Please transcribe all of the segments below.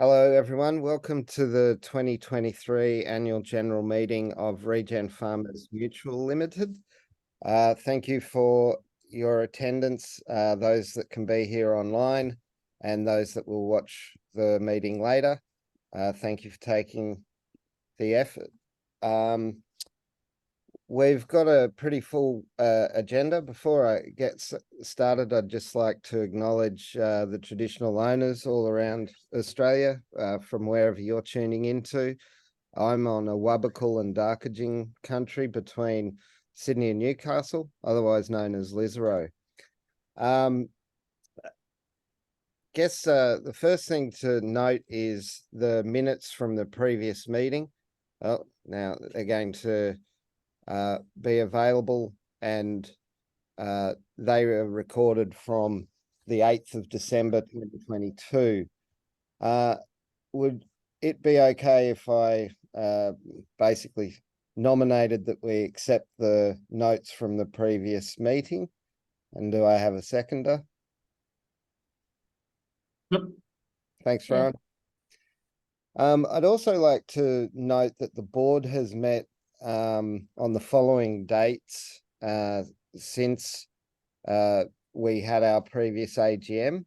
Hello, everyone. Welcome to the 2023 Annual General Meeting of Regen Farmers Mutual Limited. Thank you for your attendance, those that can be here online and those that will watch the meeting later. Thank you for taking the effort. We've got a pretty full agenda. Before I get started, I'd just like to acknowledge the traditional owners all around Australia from wherever you're tuning into. I'm on Awabakal and Darkajing country between Sydney and Newcastle, otherwise known as Lisarow. Guess the first thing to note is the minutes from the previous meeting. Oh, now they're going to be available, and they were recorded from the 8th of December 2022. Would it be okay if I basically nominated that we accept the notes from the previous meeting? And do I have a seconder? Yep. Thanks, Yeah. Rowan. I'd also like to note that the board has met on the following dates since we had our previous AGM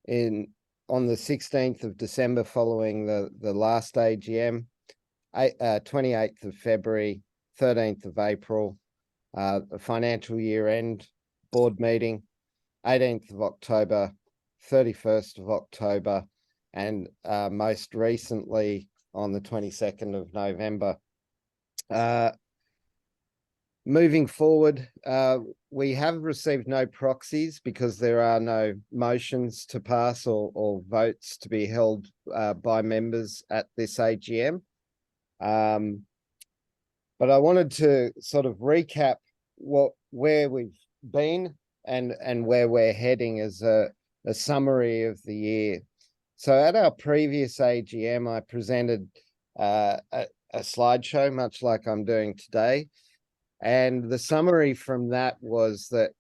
on the 16th of December following the last AGM, 28th of February, 13th of April, the financial year end board meeting, 18th of October, 31st of October, and most recently on the 22nd of November. Moving forward, we have received no proxies because there are no motions to pass or votes to be held by members at this AGM. But I wanted to sort of recap where we've been and where we're heading as a summary of the year. So at our previous AGM, I presented a slideshow, much like I'm doing today. And the summary from that was that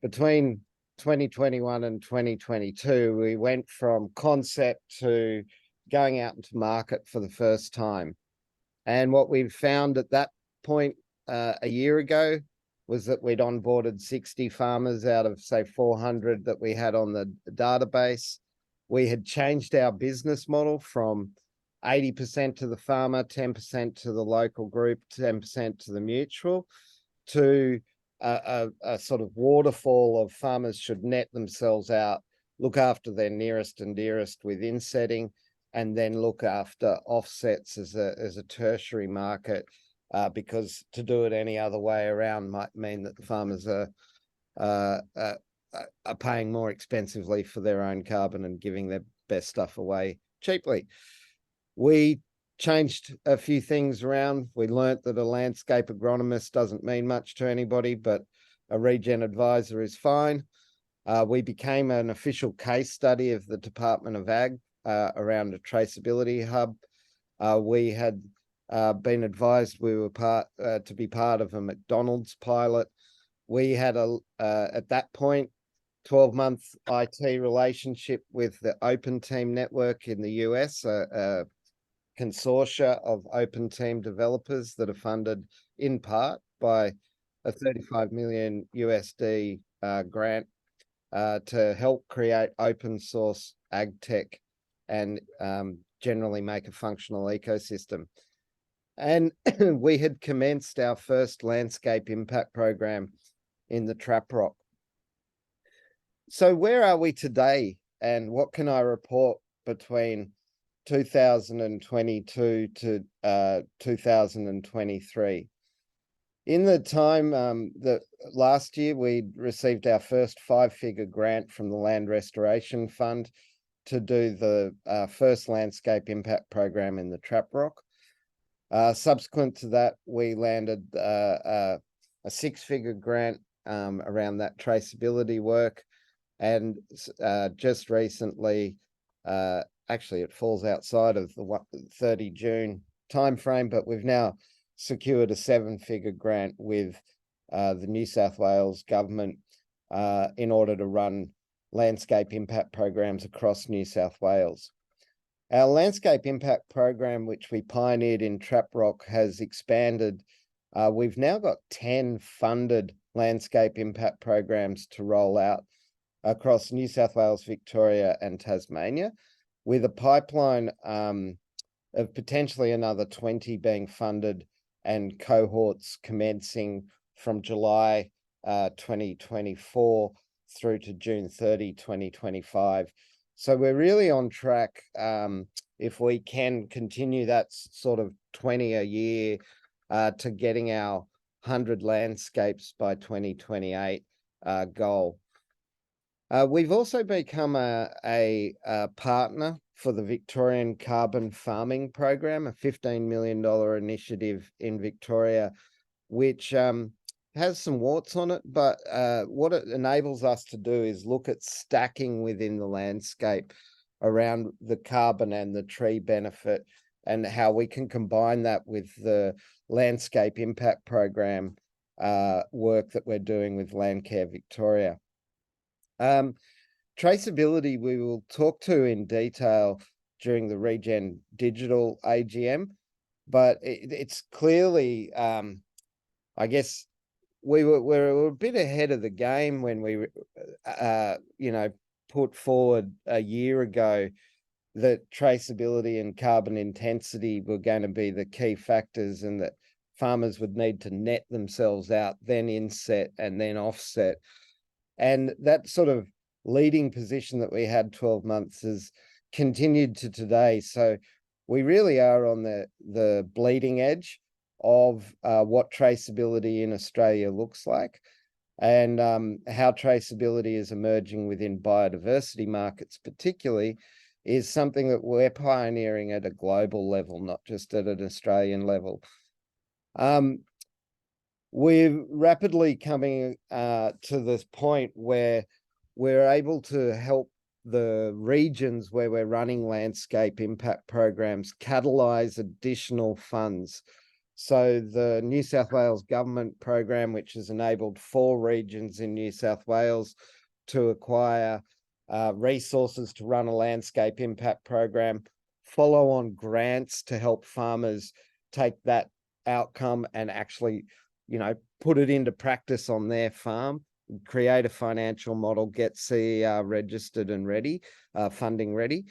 between 2021 and 2022, we went from concept to going out into market for the first time. And what we found at that point a year ago was that we'd onboarded 60 farmers out of, say, 400 that we had on the database. We had changed our business model from 80% to the farmer, 10% to the local group, 10% to the mutual, to a sort of waterfall of farmers should net themselves out, look after their nearest and dearest with insetting, and then look after offsets as a tertiary market, because to do it any other way around might mean that the farmers are paying more expensively for their own carbon and giving their best stuff away cheaply. We changed a few things around. We learnt that a landscape agronomist doesn't mean much to anybody, but a regen advisor is fine. We became an official case study of the Department of Ag around a traceability hub. We had been advised we were to be part of a McDonald's pilot. We had at that point 12-month IT relationship with the Open Team network in the US, a consortia of Open Team developers that are funded in part by a 35 million USD grant to help create open source ag tech and generally make a functional ecosystem. And we had commenced our first landscape impact program in the Trap Rock. So where are we today, and what can I report between 2022 to 2023? In the time that last year, we received our first 5-figure grant from the Land Restoration Fund to do the first landscape impact program in the Trap Rock. Subsequent to that, we landed a 6-figure grant around that traceability work. And just recently, actually it falls outside of the 30 June timeframe, but we've now secured a 7-figure grant with the New South Wales government in order to run landscape impact programs across New South Wales. Our landscape impact program, which we pioneered in Trap Rock, has expanded. We've now got 10 funded landscape impact programs to roll out across New South Wales, Victoria, and Tasmania, with a pipeline of potentially another 20 being funded and cohorts commencing from July 2024 through to June 30, 2025. So we're really on track. If we can continue that sort of 20 a year to getting our 100 landscapes by 2028 goal. We've also become a partner for the Victorian Carbon Farming Program, a $15 million initiative in Victoria, which has some warts on it, but what it enables us to do is look at stacking within the landscape around the carbon and the tree benefit, and how we can combine that with the landscape impact program work that we're doing with Landcare Victoria. Traceability we will talk to in detail during the Regen Digital AGM, but it's clearly, I guess, we're a bit ahead of the game when we, put forward a year ago that traceability and carbon intensity were going to be the key factors, and that farmers would need to net themselves out, then inset and then offset. And that sort of leading position that we had 12 months has continued to today. So we really are on the bleeding edge of what traceability in Australia looks like, and how traceability is emerging within biodiversity markets particularly is something that we're pioneering at a global level, not just at an Australian level. We're rapidly coming to this point where we're able to help the regions where we're running landscape impact programs catalyze additional funds. So the New South Wales government program, which has enabled 4 regions in New South Wales to acquire resources to run a landscape impact program, follow on grants to help farmers take that outcome and actually, put it into practice on their farm, create a financial model, get CER registered and ready, funding ready.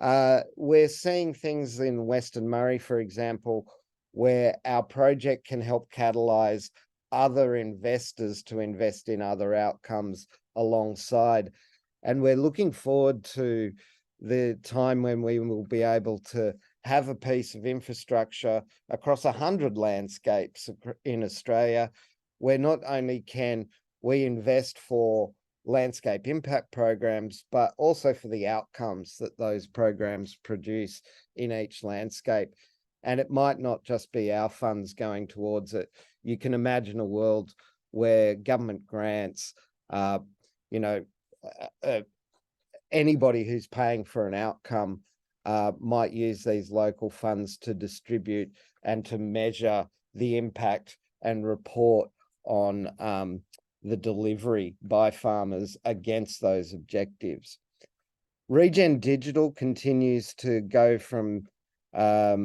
We're seeing things in Western Murray, for example, where our project can help catalyze other investors to invest in other outcomes alongside. And we're looking forward to the time when we will be able to have a piece of infrastructure across 100 landscapes in Australia, where not only can we invest for landscape impact programs, but also for the outcomes that those programs produce in each landscape. And it might not just be our funds going towards it. You can imagine a world where government grants, anybody who's paying for an outcome might use these local funds to distribute and to measure the impact and report on the delivery by farmers against those objectives. Regen Digital continues to go from a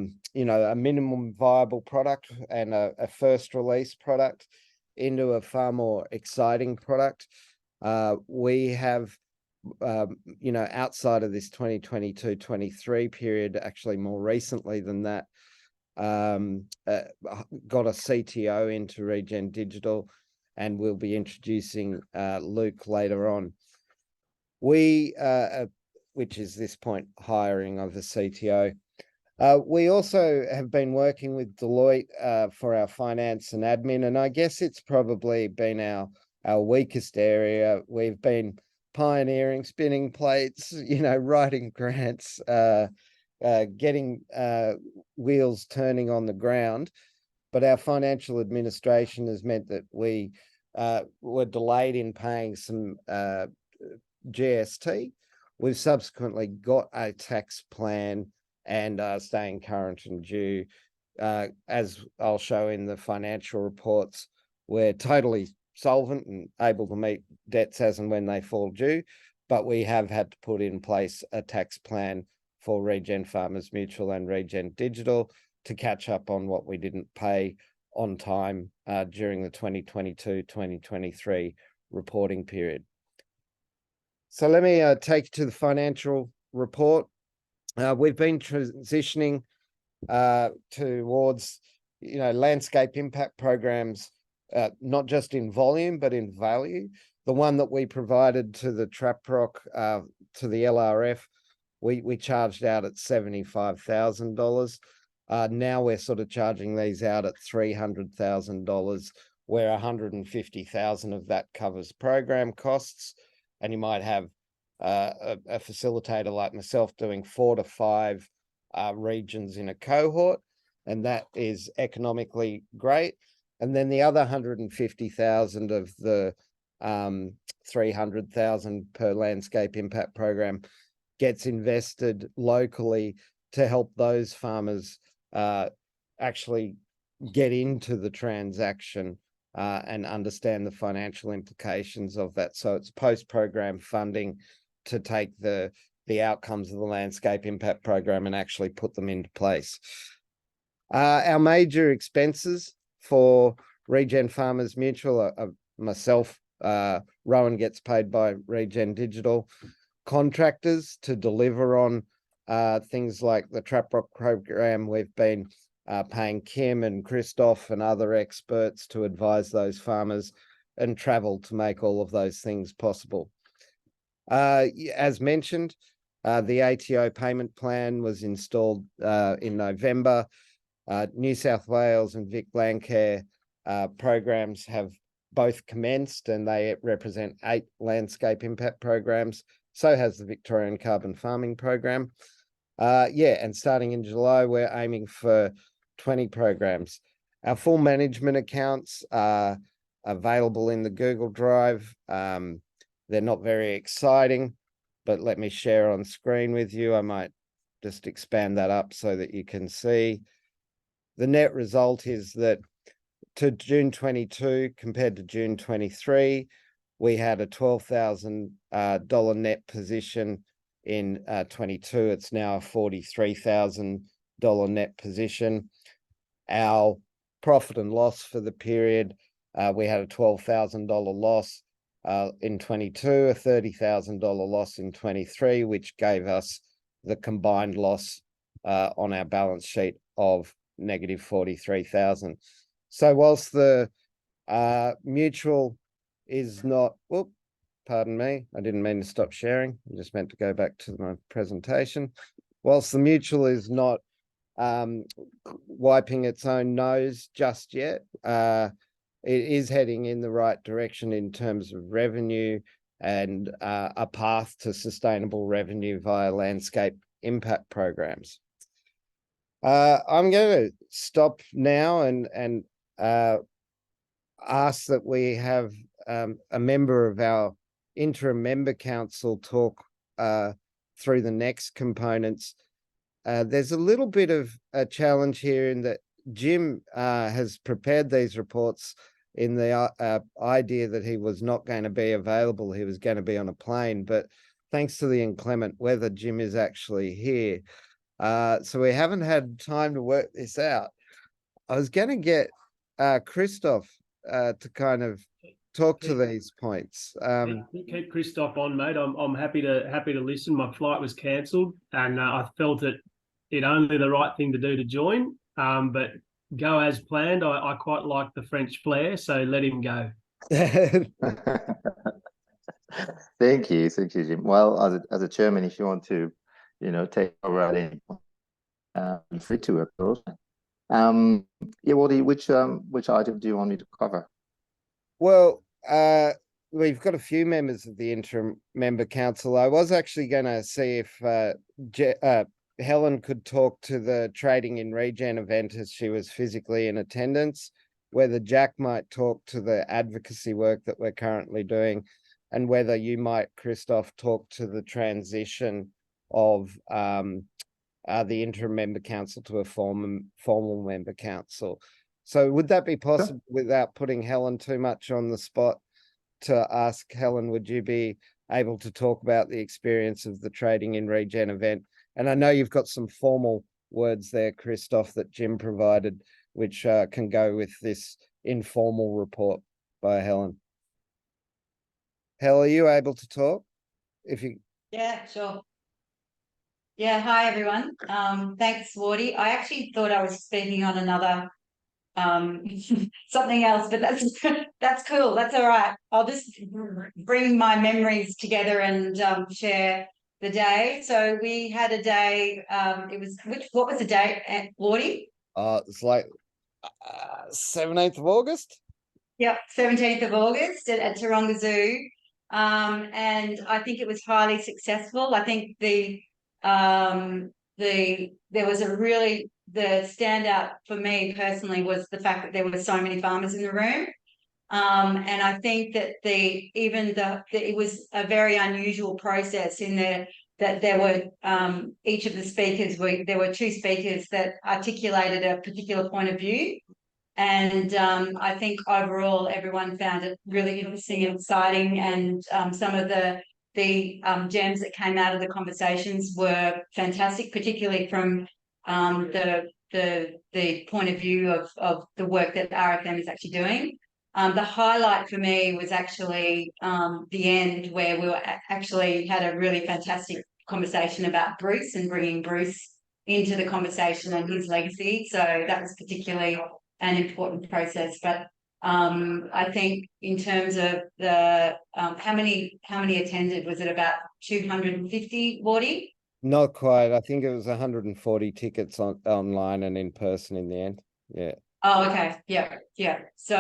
minimum viable product and a first release product into a far more exciting product. We have outside of this 2022-23 period, actually more recently than that, got a CTO into Regen Digital, and we'll be introducing Luke later on. Which is this point, hiring of the CTO. We also have been working with Deloitte for our finance and admin, and I guess it's probably been our weakest area. We've been pioneering, spinning plates, writing grants, getting wheels turning on the ground. But our financial administration has meant that we were delayed in paying some GST. We've subsequently got a tax plan and staying current and due. As I'll show in the financial reports, we're totally solvent and able to meet debts as and when they fall due, but we have had to put in place a tax plan for Regen Farmers Mutual and Regen Digital to catch up on what we didn't pay on time during the 2022-2023 reporting period. So let me take you to the financial report. We've been transitioning towards, landscape impact programs, not just in volume, but in value. The one that we provided to the Traprock, to the LRF, we charged out at $75,000. Now we're sort of charging these out at $300,000, where $150,000 of that covers program costs. And you might have a facilitator like myself doing 4 to 5 regions in a cohort, and that is economically great. And then the other 150,000 of the 300,000 per landscape impact program gets invested locally to help those farmers actually get into the transaction and understand the financial implications of that. So it's post-program funding to take the outcomes of the landscape impact program and actually put them into place. Our major expenses for Regen Farmers Mutual are myself, Rowan gets paid by Regen Digital, contractors to deliver on things like the Traprock program. We've been paying Kim and Christoph and other experts to advise those farmers, and travel to make all of those things possible. As mentioned, the ATO payment plan was installed in November. New South Wales and Vic Landcare programs have both commenced, and they represent 8 landscape impact programs. So has the Victorian Carbon Farming Program. And starting in July, we're aiming for 20 programs. Our full management accounts are available in the Google Drive. They're not very exciting, but let me share on screen with you. I might just expand that up so that you can see. The net result is that to June 22 compared to June 23, we had a $12,000 net position. In 22, it's now a $43,000 net position. Our profit and loss for the period, we had a $12,000 loss in 22, a $30,000 loss in 23, which gave us the combined loss on our balance sheet of negative 43,000. So whilst the mutual is not, pardon me, I didn't mean to stop sharing. I just meant to go back to my presentation. Whilst the mutual is not wiping its own nose just yet, it is heading in the right direction in terms of revenue and a path to sustainable revenue via landscape impact programs. I'm going to stop now and ask that we have a member of our interim member council talk through the next components. There's a little bit of a challenge here in that Jim has prepared these reports in the idea that he was not going to be available. He was going to be on a plane, but thanks to the inclement weather, Jim is actually here. So we haven't had time to work this out. I was going to get Christoph to kind of talk to these points. Keep Christoph on, mate. I'm happy to listen. My flight was cancelled, and I felt it only the right thing to do to join. But go as planned. I quite like the French flair, so let him go. Thank you, Jim. Well, as a chairman, if you want to, take over at any point, be free to, of course. Wally, which item do you want me to cover? Well, we've got a few members of the interim member council. I was actually going to see if Helen could talk to the Trading in Regen event as she was physically in attendance, whether Jack might talk to the advocacy work that we're currently doing, and whether you might, Christoph, talk to the transition of the interim member council to a formal member council. So would that be possible without putting Helen too much on the spot to ask Helen, would you be able to talk about the experience of the Trading in Regen event. And I know you've got some formal words there, Christoph, that Jim provided, which can go with this informal report by Helen. Hel, are you able to talk? If you Yeah, sure. Yeah, hi everyone. Thanks, Wardy. I actually thought I was speaking on another something else, but that's cool. That's all right. I'll just bring my memories together and share the day. So we had a day. It was what was the date, Wardy? it's like 17th of August. Yep, 17th of August at Taronga Zoo. And I think it was highly successful. I think there was the standout for me personally was the fact that there were so many farmers in the room. And I think that it was a very unusual process in that there were each of the speakers there were two speakers that articulated a particular point of view. And I think overall everyone found it really interesting and exciting, and some of the gems that came out of the conversations were fantastic, particularly from the point of view of the work that RFM is actually doing. The highlight for me was actually the end, where we actually had a really fantastic conversation about Bruce and bringing Bruce into the conversation and his legacy. So that was particularly an important process. But I think in terms of the how many attended, was it about 250, Wardy? Not quite. I think it was 140 tickets online and in person in the end. Yeah. Oh, okay. Yeah. So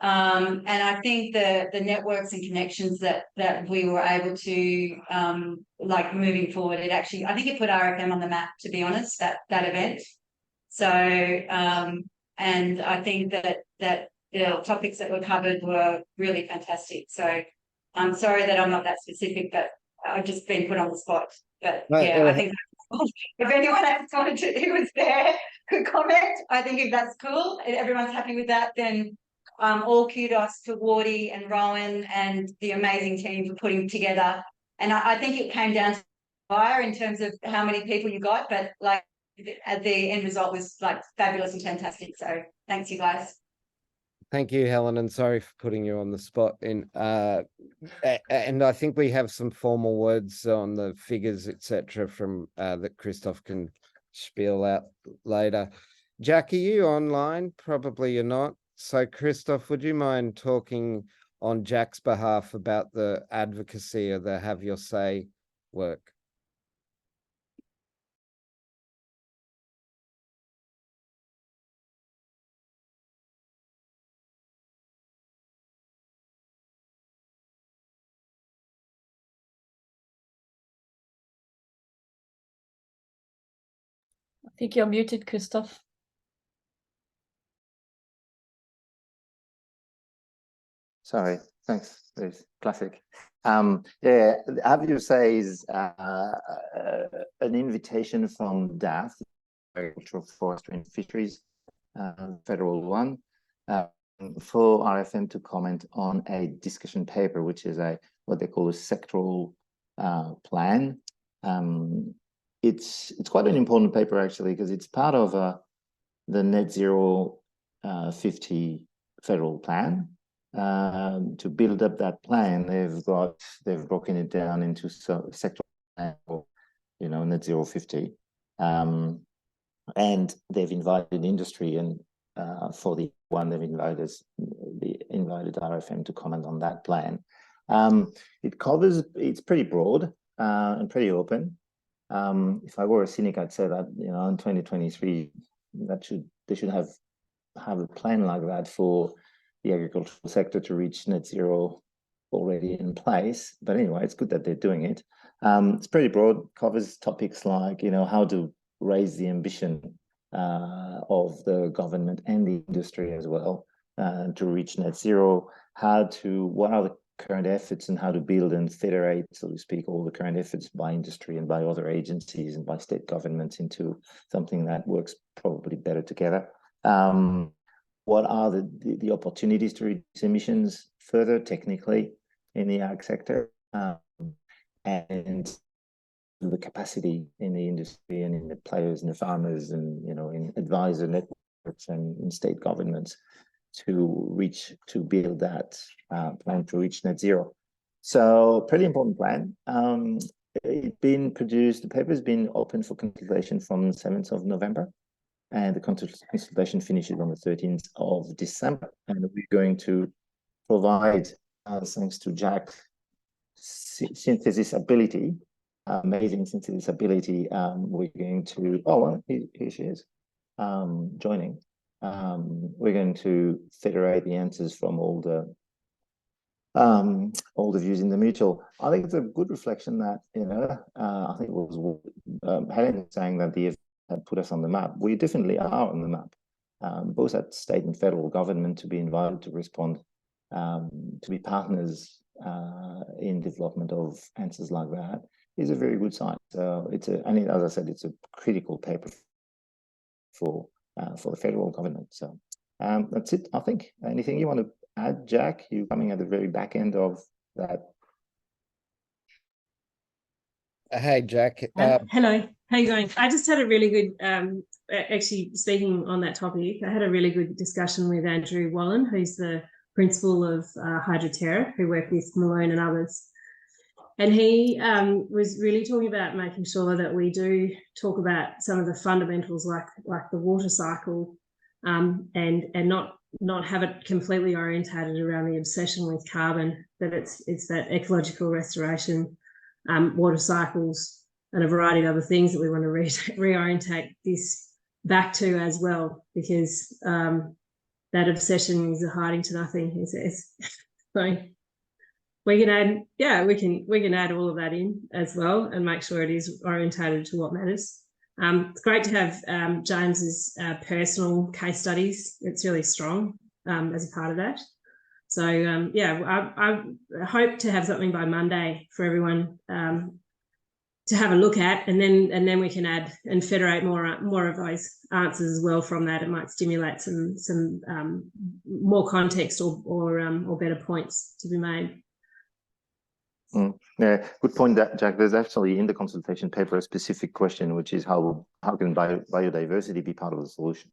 and I think the networks and connections that we were able to like moving forward, I think it put RFM on the map, to be honest, that event. So and I think that the topics that were covered were really fantastic. So I'm sorry that I'm not that specific, but I've just been put on the spot. But yeah, I think if anyone else who was there could comment, I think if that's cool, and everyone's happy with that, then all kudos to Wardy and Rowan and the amazing team for putting together. And I think it came down to fire in terms of how many people you got, but like at the end result was like fabulous and fantastic. So thanks, you guys. Thank you, Helen, and sorry for putting you on the spot. And I think we have some formal words on the figures, etc., from that Christoph can spiel out later. Jack, are you online? Probably you're not. So, Christoph, would you mind talking on Jack's behalf about the advocacy or the Have Your Say work? I think you're muted, Christoph. Sorry, thanks. It's classic. Yeah, Have Your Say is an invitation from DAFF, Agricultural, Forestry and Fisheries, federal one, for RFM to comment on a discussion paper, which is what they call a sectoral plan. It's quite an important paper actually, because it's part of the Net Zero 50 federal plan. To build up that plan, they've broken it down into sectoral plan, Net Zero 50, and they've invited industry, and for the one they've invited RFM to comment on that plan. It's pretty broad and pretty open. If I were a cynic, I'd say that in 2023 they should have a plan like that for the agricultural sector to reach net zero already in place. But anyway, it's good that they're doing it. It's pretty broad, covers topics like how to raise the ambition of the government and the industry as well to reach net zero, what are the current efforts and how to build and federate, so to speak, all the current efforts by industry and by other agencies and by state governments into something that works probably better together. What are the opportunities to reduce emissions further technically in the ag sector? and the capacity in the industry and in the players and the farmers and, you know, in advisor networks and in state governments to build that plan to reach net zero. So pretty important plan. It's been produced, the paper's been open for consultation from the 7th of November, and the consultation finishes on the 13th of December. And we're going to provide, thanks to Jack, synthesis ability, amazing synthesis ability. We're going to, oh, well, here she is, joining. We're going to federate the answers from all the views in the mutual. I think it's a good reflection that, you know, I think it was Helen saying that the event had put us on the map. We definitely are on the map, both at state and federal government, to be invited to respond, to be partners in development of answers like that is a very good sign. So it's and as I said, it's a critical paper for the federal government. So that's it, I think. Anything you want to add, Jack? You're coming at the very back end of that. Hey, Jack. Hello, how you going? I just had a really good, actually speaking on that topic, I had a really good discussion with Andrew Wallen, who's the principal of Hydroterra, who worked with Malone and others. And he was really talking about making sure that we do talk about some of the fundamentals like the water cycle, and not have it completely orientated around the obsession with carbon, that it's that ecological restoration, water cycles, and a variety of other things that we want to reorientate this back to as well, because that obsession is a hiding to nothing. So we can add, yeah, we can add all of that in as well and make sure it is orientated to what matters. It's great to have James's personal case studies. It's really strong as a part of that. So yeah, I hope to have something by Monday for everyone to have a look at, and then we can add and federate more of those answers as well from that. It might stimulate some more context or better points to be made. Yeah, good point, Jack. There's actually in the consultation paper a specific question, which is how can biodiversity be part of the solution?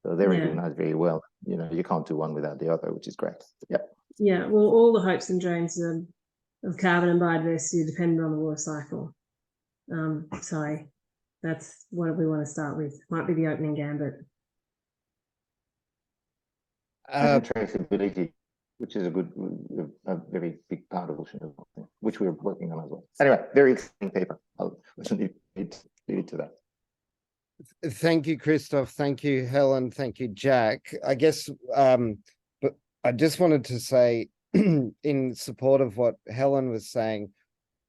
So they recognize very well, you know, you can't do one without the other, which is great. Yeah. Yeah, well, all the hopes and dreams of carbon and biodiversity are dependent on the water cycle. So that's what we want to start with. Might be the opening gambit. Traceability, which is a very big part of it, which we're working on as well. Anyway, very exciting paper. I'll leave it to that. Thank you, Christoph. Thank you, Helen. Thank you, Jack. I guess, but I just wanted to say in support of what Helen was saying,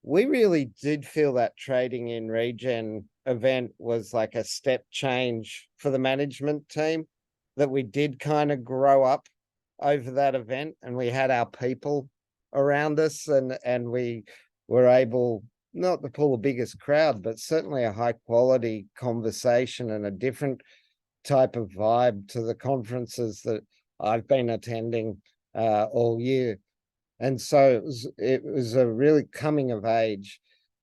we really did feel that Trading in Regen event was like a step change for the management team, that we did kind of grow up over that event, and we had our people around us, and we were able not to pull the biggest crowd, but certainly a high quality conversation and a different type of vibe to the conferences that I've been attending all year. And so it was a really coming of age.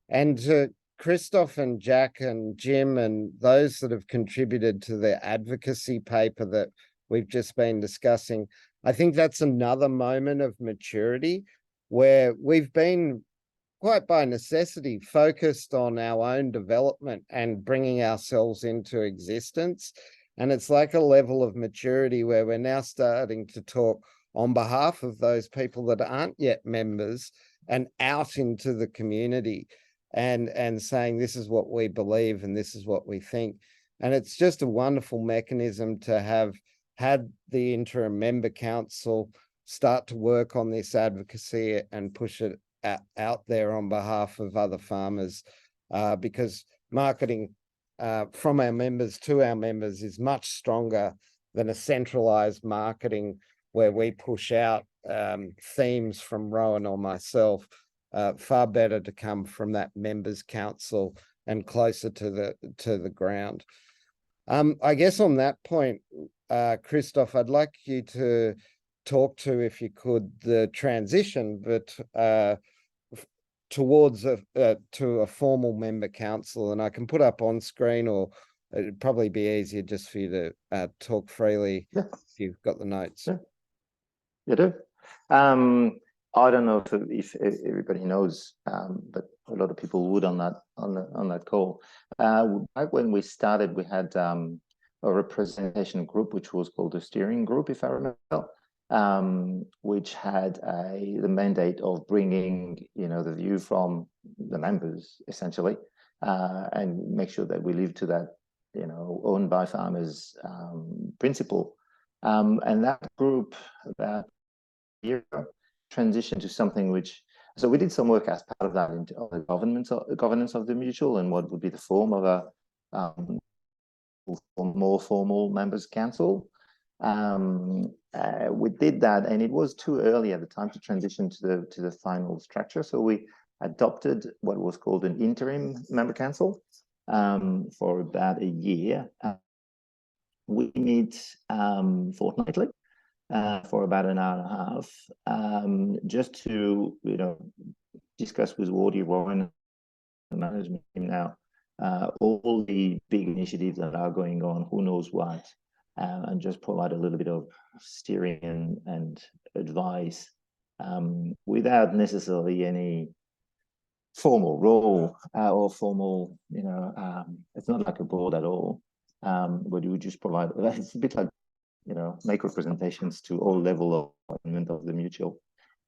And to Christoph and Jack and Jim and those that have contributed to the advocacy paper that we've just been discussing, I think that's another moment of maturity where we've been quite by necessity focused on our own development and bringing ourselves into existence. And it's like a level of maturity where we're now starting to talk on behalf of those people that aren't yet members and out into the community and saying, this is what we believe and this is what we think. And it's just a wonderful mechanism to have had the interim member council start to work on this advocacy and push it out there on behalf of other farmers, because marketing from our members to our members is much stronger than a centralized marketing where we push out themes from Rowan or myself. Far better to come from that members council and closer to the ground. I guess on that point, Christoph, I'd like you to talk to, if you could, the transition, but towards to a formal member council, and I can put up on screen, or it'd probably be easier just for you to talk freely Yeah. if you've got the notes. Yeah. You do. I don't know if everybody knows, but a lot of people would on that call. Back when we started, we had a representation group which was called the steering group, if I remember well, which had the mandate of bringing the view from the members essentially, and make sure that we live to that owned by farmers principle. And that group that year transition to something which, so we did some work as part of that into the governance of the mutual and what would be the form of a more formal members council. We did that, and it was too early at the time to transition to the final structure, so we adopted what was called an interim member council for about a year. We meet fortnightly for about an hour and a half, just to discuss with Wardy, Warren, the management team now, all the big initiatives that are going on, who knows what, and just provide a little bit of steering and advice without necessarily any formal role or formal, it's not like a board at all, but you would just provide, it's a bit like make representations to all level of the mutual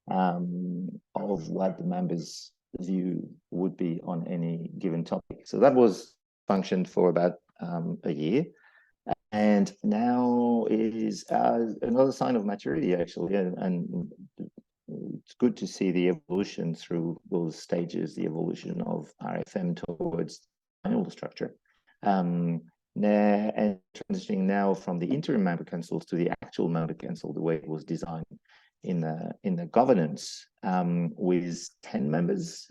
of what the members' view would be on any given topic. So that was functioned for about a year, and now is another sign of maturity actually, and it's good to see the evolution through those stages, the evolution of RFM towards final structure. And transitioning now from the interim member councils to the actual member council, the way it was designed in the governance, with 10 members,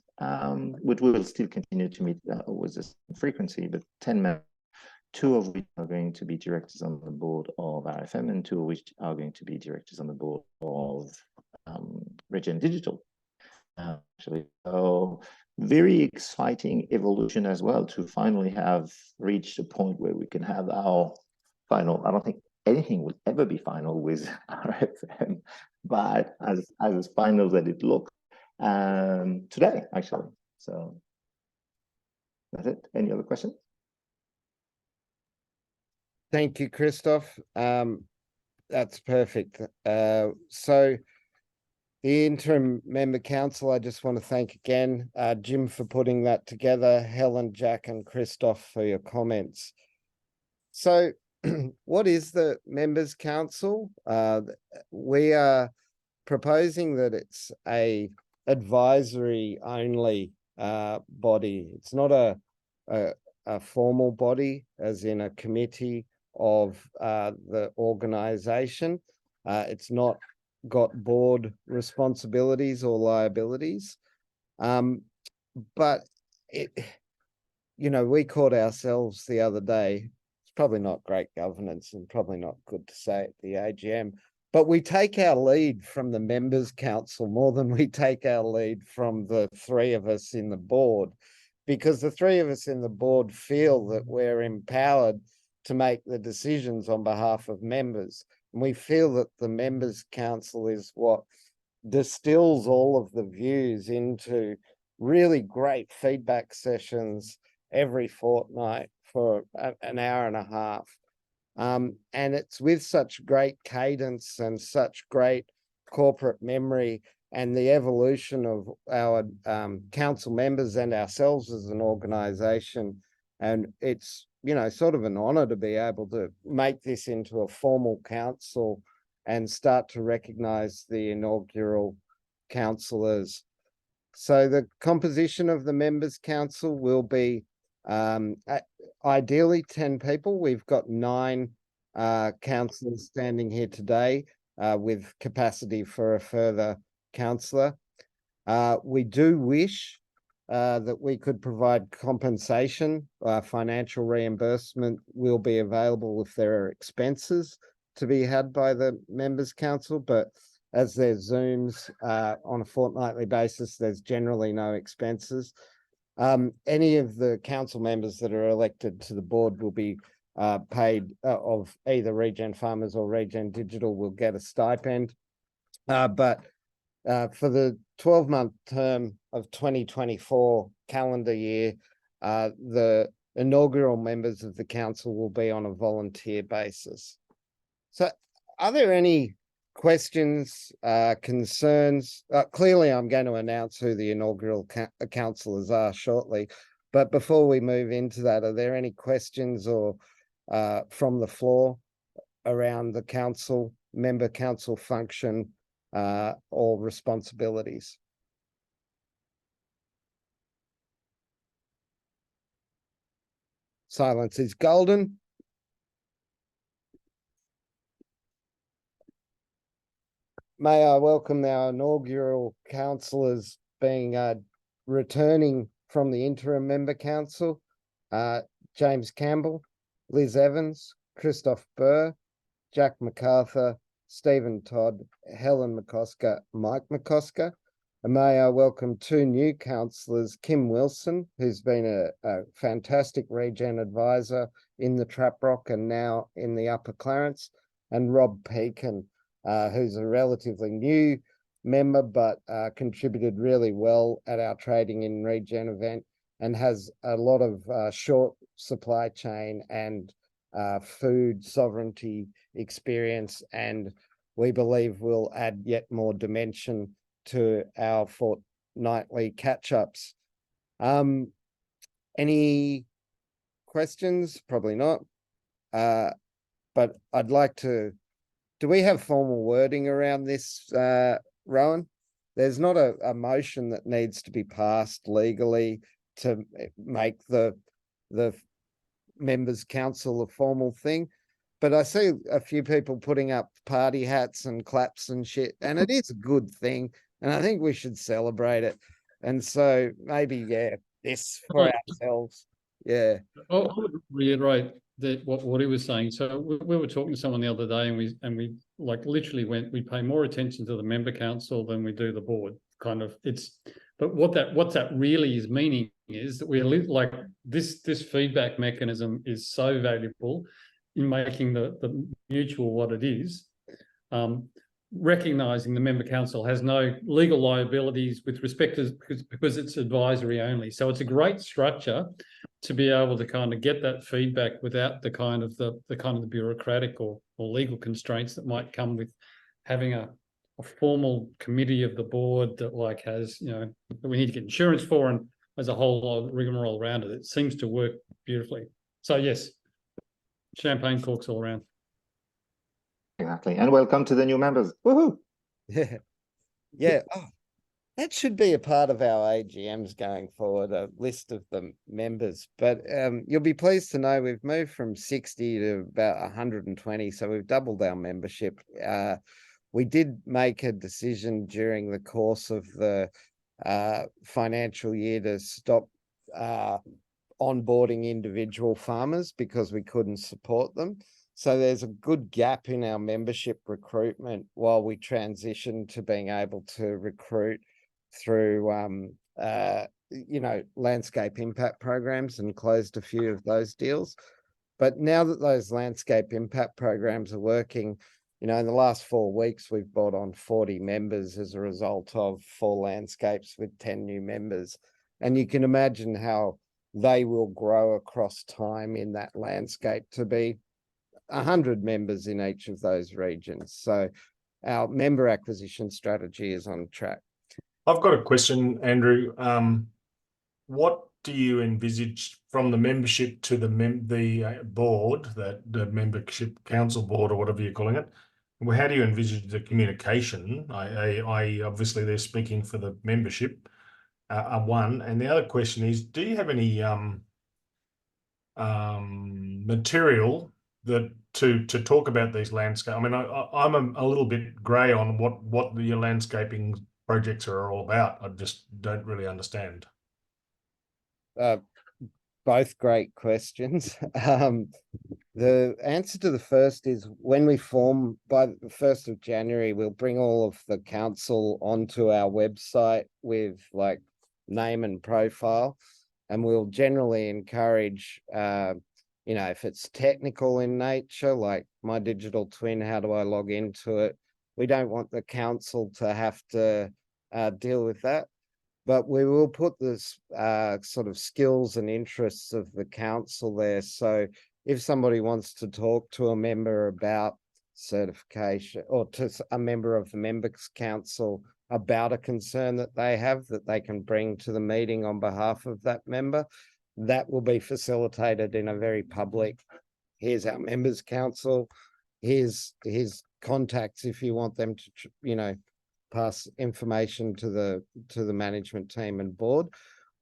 which we will still continue to meet with this frequency, but 10 members, 2 of which are going to be directors on the board of RFM, and 2 of which are going to be directors on the board of Regen Digital. Actually, so very exciting evolution as well to finally have reached a point where we can have our final. I don't think anything will ever be final with RFM, but as final that it looks today actually. So that's it. Any other questions? Thank you, Christoph. That's perfect. So the interim member council, I just want to thank again Jim for putting that together, Helen, Jack, and Christoph for your comments. So what is the members council? We are proposing that it's a advisory only body. It's not a formal body, as in a committee of the organization. It's not got board responsibilities or liabilities, but we caught ourselves the other day. It's probably not great governance and probably not good to say at the AGM, but we take our lead from the members council more than we take our lead from the 3 of us in the board, because the 3 of us in the board feel that we're empowered to make the decisions on behalf of members. And we feel that the members council is what distills all of the views into really great feedback sessions every fortnight for an hour and a half. And it's with such great cadence and such great corporate memory, and the evolution of our council members and ourselves as an organization. And it's sort of an honor to be able to make this into a formal council and start to recognize the inaugural councillors. So the composition of the members council will be ideally 10 people. We've got 9 councillors standing here today with capacity for a further councillor. We do wish that we could provide compensation. Financial reimbursement will be available if there are expenses to be had by the members council, but as there's Zooms on a fortnightly basis, there's generally no expenses. Any of the council members that are elected to the board will be paid of either Regen Farmers or Regen Digital will get a stipend. But for the 12-month term of 2024 calendar year, the inaugural members of the council will be on a volunteer basis. So are there any questions, concerns? Clearly, I'm going to announce who the inaugural councillors are shortly. But before we move into that, are there any questions or from the floor around the council, member council function or responsibilities? Silence is golden. May I welcome our inaugural councillors being returning from the interim member council, James Campbell, Liz Evans, Christoph Burr, Jack MacArthur, Stephen Todd, Helen McCosker, Mike McCosker. And may I welcome two new councillors, Kim Wilson, who's been a fantastic Regen advisor in the Traprock and now in the Upper Clarence, and Rob Pekin, who's a relatively new member, but contributed really well at our Trading in Regen event and has a lot of short supply chain and food sovereignty experience, and we believe will add yet more dimension to our fortnightly catch-ups. Any questions? Probably not. But I'd like to, do we have formal wording around this, Rowan? There's not a motion that needs to be passed legally to make the members council a formal thing. But I see a few people putting up party hats and claps and shit, and it is a good thing. And I think we should celebrate it. And so maybe, yeah, this for ourselves. Yeah. I would reiterate that what he was saying. So we were talking to someone the other day, and we like literally we pay more attention to the member council than we do the board. Kind of but what that really is meaning is that we're like this feedback mechanism is so valuable in making the mutual what it is. Recognising the member council has no legal liabilities with respect to because it's advisory only. So it's a great structure to be able to kind of get that feedback without the kind of the bureaucratic or legal constraints that might come with having a formal committee of the board that like has, you know, that we need to get insurance for, and there's a whole lot of rigmarole around it. It seems to work beautifully. So yes, champagne corks all around. Exactly. And welcome to the new members. Woohoo! Yeah. Yeah. Oh, that should be a part of our AGMs going forward, a list of the members. But you'll be pleased to know we've moved from 60 to about 120. So we've doubled our membership. We did make a decision during the course of the financial year to stop onboarding individual farmers because we couldn't support them. So there's a good gap in our membership recruitment while we transition to being able to recruit through, landscape impact programs, and closed a few of those deals. But now that those landscape impact programs are working, in the last 4 weeks, we've brought on 40 members as a result of 4 landscapes with 10 new members. And you can imagine how they will grow across time in that landscape to be 100 members in each of those regions. So our member acquisition strategy is on track. I've got a question, Andrew. What do you envisage from the membership to the board, that the membership council board or whatever you're calling it? How do you envisage the communication? I obviously they're speaking for the membership. One, and the other question is, do you have any material that to talk about these landscape? I mean, I'm a little bit grey on what the landscaping projects are all about. I just don't really understand. Both great questions. The answer to the first is when we form by the 1st of January, we'll bring all of the council onto our website with like name and profile, and we'll generally encourage, you know, if it's technical in nature, like my digital twin, how do I log into it? We don't want the council to have to deal with that, but we will put this sort of skills and interests of the council there. So if somebody wants to talk to a member about certification, or to a member of the members council about a concern that they have, that they can bring to the meeting on behalf of that member, that will be facilitated in a very public, here's our members council, here's contacts if you want them to, you know, pass information to the management team and board.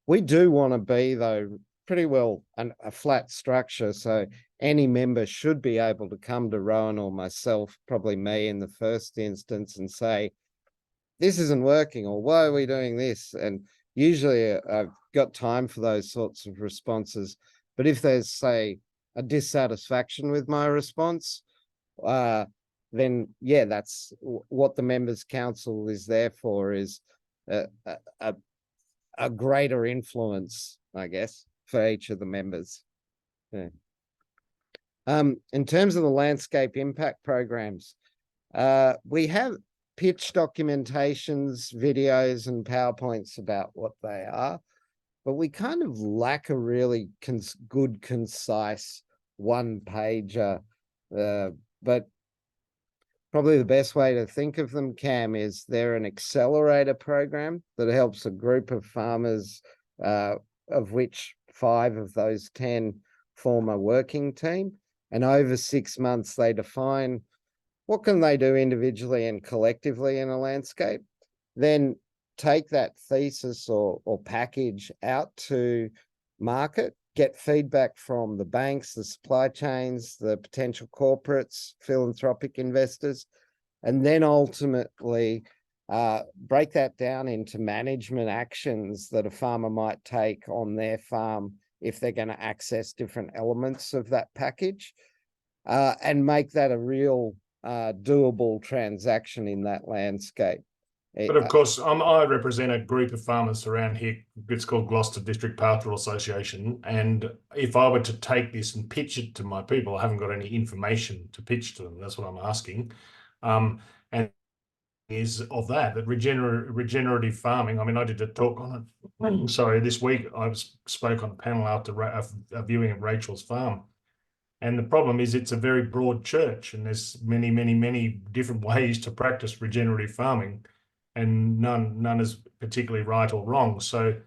We do want to be, though, pretty well a flat structure, so any member should be able to come to Rowan or myself, probably me in the first instance, and say, this isn't working, or why are we doing this? And usually I've got time for those sorts of responses. But if there's, say, a dissatisfaction with my response, then yeah, that's what the members council is there for, is a greater influence, I guess, for each of the members. Yeah. In terms of the landscape impact programs, we have pitch documentations, videos and PowerPoints about what they are, but we kind of lack a really good, concise one-pager. But probably the best way to think of them, Cam, is they're an accelerator program that helps a group of farmers, of which 5 of those 10 form a working team. And over 6 months, they define what can they do individually and collectively in a landscape, then take that thesis or package out to market, get feedback from the banks, the supply chains, the potential corporates, philanthropic investors, and then ultimately break that down into management actions that a farmer might take on their farm if they're going to access different elements of that package, and make that a real doable transaction in that landscape. But of course, I represent a group of farmers around here. It's called Gloucester District Pastoral Association. And if I were to take this and pitch it to my people, I haven't got any information to pitch to them. That's what I'm asking. And is of that regenerative farming. I mean, I did a talk on it. Sorry, this week I spoke on a panel after a viewing of Rachel's farm. And the problem is it's a very broad church, and there's many, many, many different ways to practice regenerative farming, and none is particularly right or wrong. So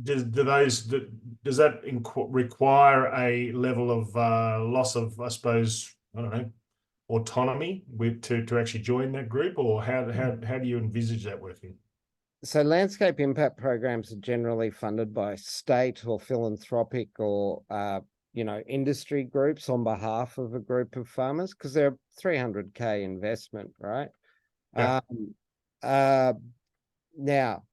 does that require a level of loss of, I suppose, I don't know, autonomy to actually join that group, or how do you envisage that working? So landscape impact programs are generally funded by state or philanthropic or you know, industry groups on behalf of a group of farmers, because they're a 300K investment, right? Yeah. Now,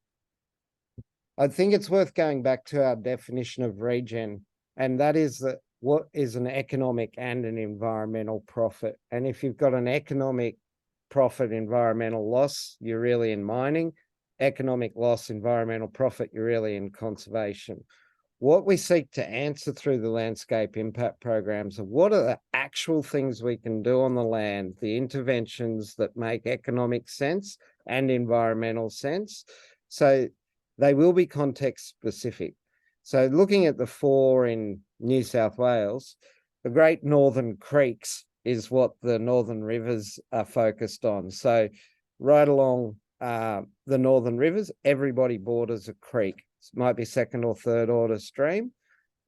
I think it's worth going back to our definition of regen, and that is that what is an economic and an environmental profit. And if you've got an economic profit, environmental loss, you're really in mining. Economic loss, environmental profit, you're really in conservation. What we seek to answer through the landscape impact programs are what are the actual things we can do on the land, the interventions that make economic sense and environmental sense. So they will be context specific. So looking at the 4 in New South Wales, the Great Northern Creeks is what the Northern Rivers are focused on. So right along the Northern Rivers, everybody borders a creek. It might be 2nd or 3rd order stream,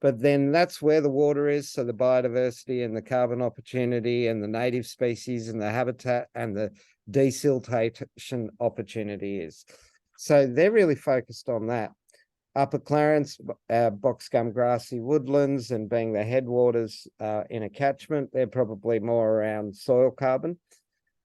but then that's where the water is. So the biodiversity and the carbon opportunity and the native species and the habitat and the desiltation opportunity is. So they're really focused on that. Upper Clarence, box gum grassy woodlands, and being the headwaters in a catchment, they're probably more around soil carbon.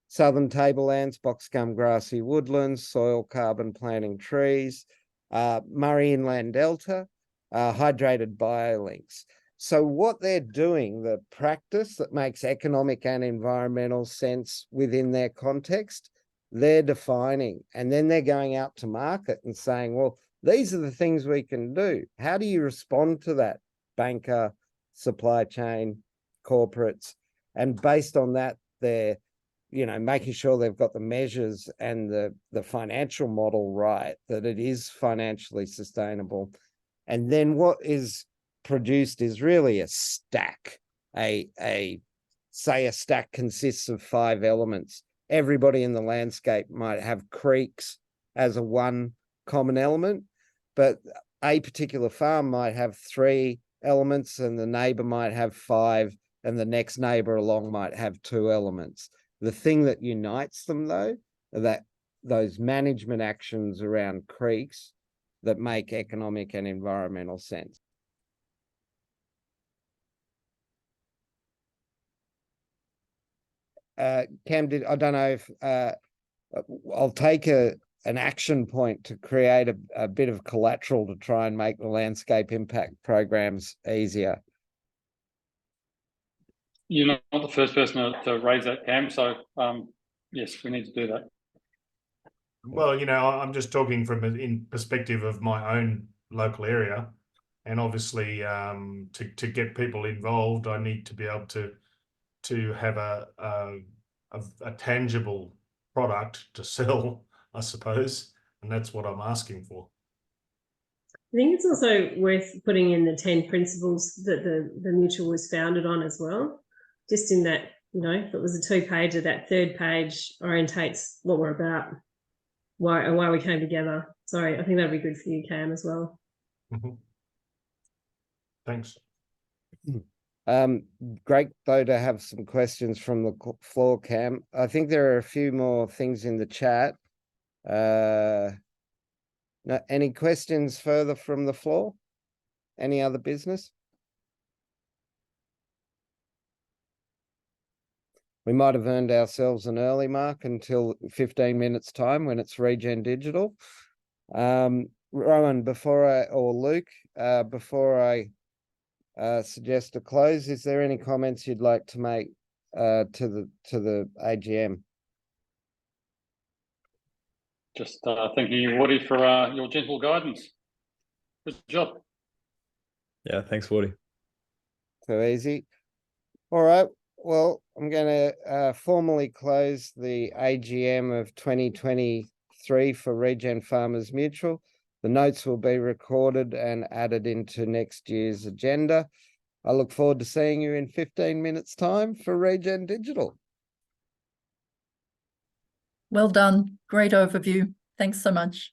Southern Tablelands, box gum grassy woodlands, soil carbon, planting trees. Murray Inland Delta, hydrated biolinks. So what they're doing, the practice that makes economic and environmental sense within their context, they're defining, and then they're going out to market and saying, well, these are the things we can do. How do you respond to that, banker, supply chain, corporates? And based on that, they're, you know, making sure they've got the measures and the financial model right, that it is financially sustainable. And then what is produced is really a stack. Say a stack consists of 5 elements. Everybody in the landscape might have creeks as a one common element, but a particular farm might have 3 elements, and the neighbor might have 5, and the next neighbor along might have 2 elements. The thing that unites them, though, are that those management actions around creeks that make economic and environmental sense. Cam, I don't know if I'll take an action point to create a bit of collateral to try and make the landscape impact programs easier. You're not the first person to raise that, Cam. So yes, we need to do that. Well, you know, I'm just talking from in perspective of my own local area, and obviously, to get people involved, I need to be able to have a tangible product to sell, I suppose, and that's what I'm asking for. I think it's also worth putting in the 10 principles that the mutual was founded on as well. Just in that, you know, if it was a 2-pager, that 3rd page orientates what we're about, why we came together. So I think that'd be good for you, Cam, as well. Mm-hmm. Thanks. Great though to have some questions from the floor, Cam. I think there are a few more things in the chat. No, any questions further from the floor? Any other business? We might have earned ourselves an early mark until 15 minutes time when it's Regen Digital. Rowan, or Luke, before I suggest a close, is there any comments you'd like to make to the AGM? Just thanking you, Woody, for your gentle guidance. Good job. Yeah, thanks, Woody. So easy. All right. Well, I'm going to formally close the AGM of 2023 for Regen Farmers Mutual. The notes will be recorded and added into next year's agenda. I look forward to seeing you in 15 minutes' time for Regen Digital. Well done. Great overview. Thanks so much.